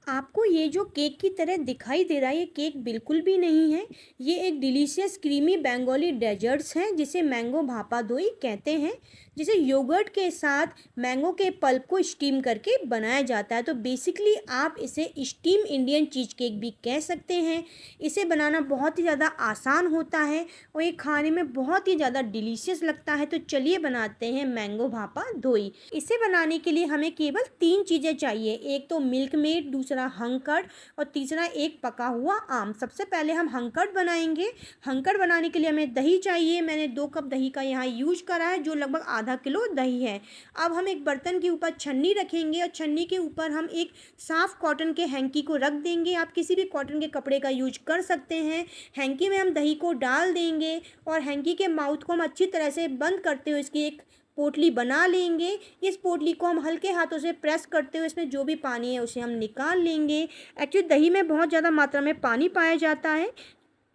आपको ये जो केक की तरह दिखाई दे रहा है, ये केक बिल्कुल भी नहीं है। ये एक डिलीशियस क्रीमी बंगाली डेजर्ट्स हैं जिसे मैंगो भापा दोई कहते हैं, जिसे योगर्ट के साथ मैंगो के पल्प को स्टीम करके बनाया जाता है। तो बेसिकली आप इसे स्टीम इंडियन चीज़ केक भी कह सकते हैं। इसे बनाना बहुत ही ज़्यादा आसान होता है और ये खाने में बहुत ही ज़्यादा डिलीशियस लगता है। तो चलिए बनाते हैं मैंगो भापा दोई। इसे बनाने के लिए हमें केवल 3 चीज़ें चाहिए। एक तो मिल्क मेड, दूसरा हंकड़ और तीसरा एक पका हुआ आम। सबसे पहले हम हंकड़ बनाएंगे। हंकड़ बनाने के लिए हमें दही चाहिए। मैंने 2 कप दही का यहाँ यूज करा है, जो लगभग आधा किलो दही है। अब हम एक बर्तन के ऊपर छन्नी रखेंगे और छन्नी के ऊपर हम एक साफ कॉटन के हैंकी को रख देंगे। आप किसी भी कॉटन के कपड़े का यूज कर सकते हैं। हैंकी में हम दही को डाल देंगे और हैंकी के माउथ को हम अच्छी तरह से बंद करते हुए इसकी एक पोटली बना लेंगे। इस पोटली को हम हल्के हाथों से प्रेस करते हुए इसमें जो भी पानी है उसे हम निकाल लेंगे। एक्चुअली दही में बहुत ज़्यादा मात्रा में पानी पाया जाता है,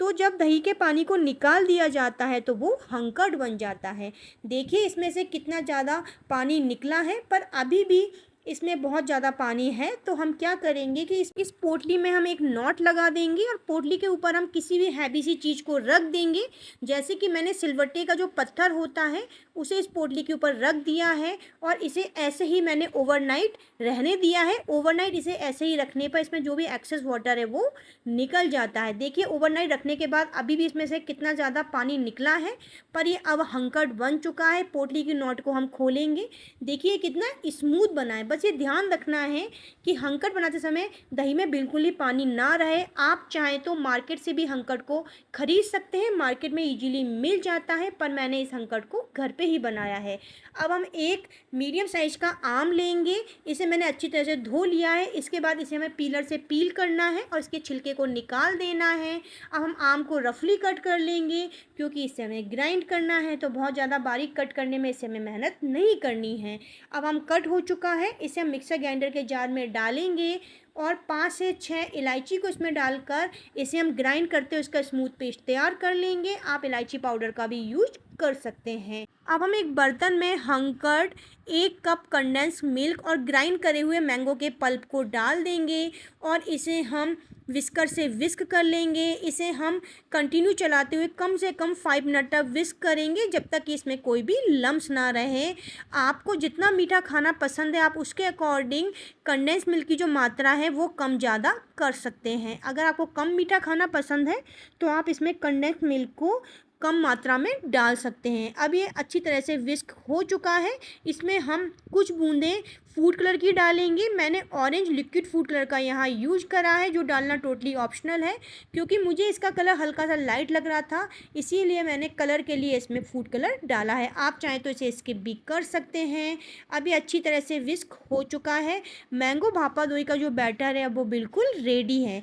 तो जब दही के पानी को निकाल दिया जाता है तो वो हंकड़ बन जाता है। देखिए इसमें से कितना ज़्यादा पानी निकला है, पर अभी भी इसमें बहुत ज़्यादा पानी है। तो हम क्या करेंगे कि इस पोटली में हम एक नॉट लगा देंगे और पोटली के ऊपर हम किसी भी हैवी सी चीज़ को रख देंगे। जैसे कि मैंने सिलवट्टे का जो पत्थर होता है उसे इस पोटली के ऊपर रख दिया है और इसे ऐसे ही मैंने ओवरनाइट रहने दिया है। ओवरनाइट इसे ऐसे ही रखने पर इसमें जो भी एक्सेस वाटर है वो निकल जाता है। देखिए ओवरनाइट रखने के बाद अभी भी इसमें से कितना ज़्यादा पानी निकला है, पर ये अब हंकड़ बन चुका है। पोटली की नॉट को हम खोलेंगे। देखिए कितना स्मूथ बना है। बस ये ध्यान रखना है कि हंकड़ बनाते समय दही में बिल्कुल ही पानी ना रहे। आप चाहें तो मार्केट से भी हंकड़ को खरीद सकते हैं, मार्केट में इजीली मिल जाता है, पर मैंने इस हंकड़ को घर पे ही बनाया है। अब हम एक मीडियम साइज का आम लेंगे। इसे मैंने अच्छी तरह से धो लिया है। इसके बाद इसे हमें पीलर से पील करना है और इसके छिलके को निकाल देना है। अब हम आम को रफली कट कर लेंगे, क्योंकि इसे हमें ग्राइंड करना है, तो बहुत ज़्यादा बारीक कट करने में इसे हमें मेहनत नहीं करनी है। अब हम कट हो चुका है, इसे हम मिक्सर ग्राइंडर के जार में डालेंगे और 5 से 6 इलायची को इसमें डालकर इसे हम ग्राइंड करते हुए उसका स्मूथ पेस्ट तैयार कर लेंगे। आप इलायची पाउडर का भी यूज कर सकते हैं। अब हम एक बर्तन में हंकड़, 1 कप कंडेंस मिल्क और ग्राइंड करे हुए मैंगो के पल्प को डाल देंगे और इसे हम विस्कर से विस्क कर लेंगे। इसे हम कंटिन्यू चलाते हुए कम से कम 5 मिनट तक विस्क करेंगे, जब तक कि इसमें कोई भी लम्स ना रहे। आपको जितना मीठा खाना पसंद है आप उसके अकॉर्डिंग कंडेंस मिल्क की जो मात्रा है वो कम ज़्यादा कर सकते हैं। अगर आपको कम मीठा खाना पसंद है तो आप इसमें कंडेंस मिल्क को कम मात्रा में डाल सकते हैं। अब ये अच्छी तरह से विस्क हो चुका है। इसमें हम कुछ बूंदें फूड कलर की डालेंगे। मैंने ऑरेंज लिक्विड फूड कलर का यहाँ यूज करा है, जो डालना टोटली ऑप्शनल है, क्योंकि मुझे इसका कलर हल्का सा लाइट लग रहा था, इसीलिए मैंने कलर के लिए इसमें फूड कलर डाला है। आप चाहें तो इसे स्किप भी कर सकते हैं। अभी अच्छी तरह से विस्क हो चुका है। मैंगो भापा दोई का जो बैटर है अब वो बिल्कुल रेडी है।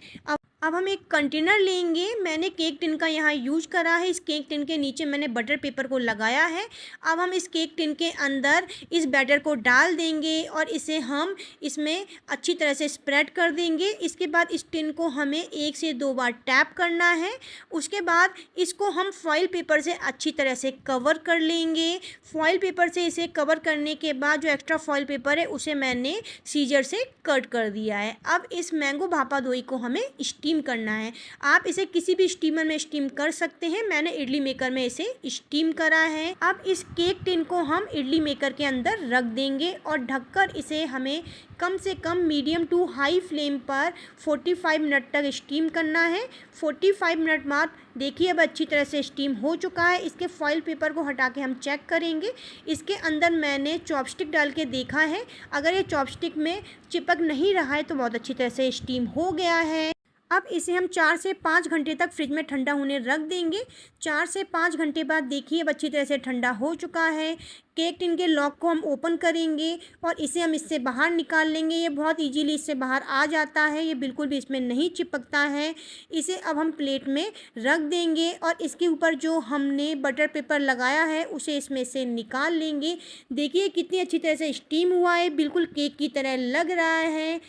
अब हम एक कंटेनर लेंगे। मैंने केक टिन का यहाँ यूज करा है। इस केक टिन के नीचे मैंने बटर पेपर को लगाया है। अब हम इस केक टिन के अंदर इस बैटर को डाल देंगे और इसे हम इसमें अच्छी तरह से स्प्रेड कर देंगे। इसके बाद इस टिन को हमें 1 से 2 बार टैप करना है। उसके बाद इसको हम फॉइल पेपर से अच्छी तरह से कवर कर लेंगे। फॉइल पेपर से इसे कवर करने के बाद जो एक्स्ट्रा फॉइल पेपर है उसे मैंने सीजर से कट कर दिया है। अब इस मैंगो भापा दोई को हमें स्टीम करना है। आप इसे किसी भी स्टीमर में स्टीम कर सकते हैं। मैंने इडली मेकर में इसे स्टीम करा है। अब इस केक टिन को हम इडली मेकर के अंदर रख देंगे और ढककर इसे हमें कम से कम मीडियम टू हाई फ्लेम पर 45 मिनट तक स्टीम करना है। 45 मिनट बाद देखिए अब अच्छी तरह से स्टीम हो चुका है। इसके फॉइल पेपर को हटा के हम चेक करेंगे। इसके अंदर मैंने चॉपस्टिक डाल के देखा है, अगर ये चॉपस्टिक में चिपक नहीं रहा है तो बहुत अच्छी तरह से स्टीम हो गया है। अब इसे हम 4 से 5 घंटे तक फ्रिज में ठंडा होने रख देंगे। 4 से 5 घंटे बाद देखिए अब अच्छी तरह से ठंडा हो चुका है। केक टिन के लॉक को हम ओपन करेंगे और इसे हम इससे बाहर निकाल लेंगे। ये बहुत इजीली इससे बाहर आ जाता है, ये बिल्कुल भी इसमें नहीं चिपकता है। इसे अब हम प्लेट में रख देंगे और इसके ऊपर जो हमने बटर पेपर लगाया है उसे इसमें से निकाल लेंगे। देखिए कितनी अच्छी तरह से स्टीम हुआ है, बिल्कुल केक की तरह लग रहा है।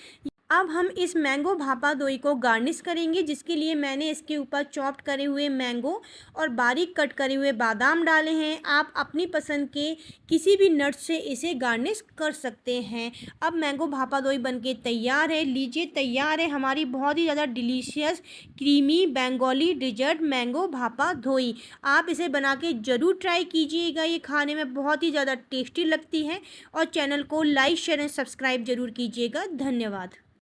अब हम इस मैंगो भापा दोई को गार्निश करेंगे, जिसके लिए मैंने इसके ऊपर चॉप्ड करे हुए मैंगो और बारीक कट करे हुए बादाम डाले हैं। आप अपनी पसंद के किसी भी नट से इसे गार्निश कर सकते हैं। अब मैंगो भापा दोई बनके तैयार है। लीजिए, तैयार है हमारी बहुत ही ज़्यादा delicious creamy Bengali dessert mango bhapa doi. आप इसे बना के ज़रूर ट्राई कीजिएगा, ये खाने में बहुत ही ज़्यादा टेस्टी लगती है। और चैनल को लाइक शेयर एंड सब्सक्राइब ज़रूर कीजिएगा। धन्यवाद।